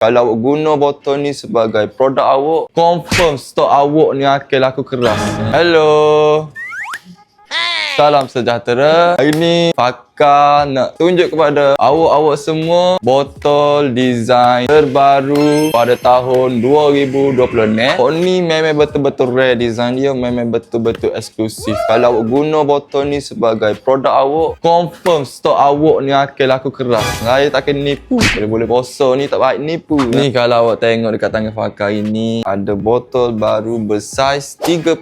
Kalau awak guna botol ni sebagai produk awak, confirm stok awak ni akan laku keras. Hello. Salam sejahtera. Hari ni Fakar nak tunjuk kepada awak-awak semua botol design terbaru pada tahun 2020 ni. Ni memang betul-betul rare design dia, memang betul-betul eksklusif. Kalau awak guna botol ni sebagai produk awak, confirm stok awak ni akan laku keras. Saya tak akan nipu. Boleh-boleh poso ni tak baik nipu. Ni kalau awak tengok dekat tangan Fakar ini, ada botol baru bersaiz 31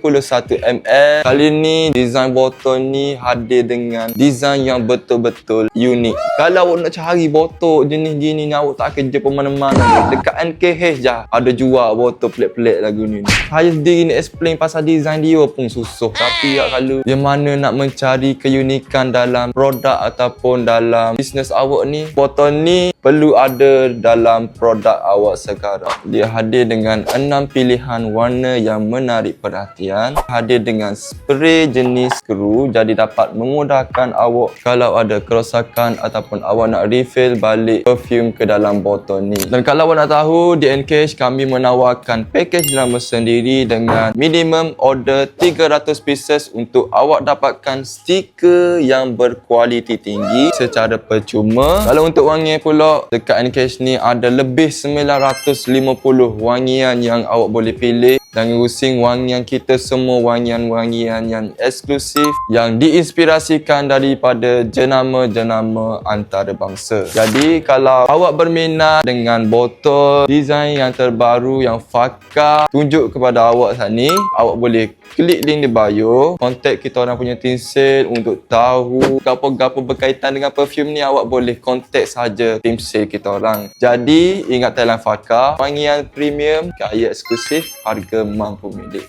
ml. Kali ni design botol ni hadir dengan design yang betul-betul unik. Kalau awak nak cari botol jenis gini ni, awak tak akan jumpa mana-mana. Dekat NKH je ada jual botol pelik-pelik lagu ni. Saya sendiri ni explain pasal design dia pun susah. Tapi kalau yang mana nak mencari keunikan dalam produk ataupun dalam bisnes awak ni, botol ni perlu ada dalam produk awak sekarang. Dia hadir dengan 6 pilihan warna yang menarik perhatian. Hadir dengan spray jenis skru, jadi dapat memudahkan awak kalau ada kerosakan ataupun awak nak refill balik perfume ke dalam botol ni. Dan kalau awak nak tahu, di NKH kami menawarkan package drama sendiri dengan minimum order 300 pieces untuk awak dapatkan stiker yang berkualiti tinggi secara percuma. Kalau untuk wangian pula, dekat NKH ni ada lebih 950 wangian yang awak boleh pilih. Dan rusing wangian kita semua wangian-wangian yang eksklusif yang diinspirasikan daripada jenama-jenama antarabangsa. Jadi kalau awak berminat dengan botol design yang terbaru yang Fakar tunjuk kepada awak saat ni, awak boleh klik link di bio, kontak kita orang punya team sale untuk tahu gapo-gapo berkaitan dengan perfume ni. Awak boleh kontak saja team sale kita orang. Jadi ingat Thailand Fakar, wangian premium, gaya eksklusif, harga mampu milik.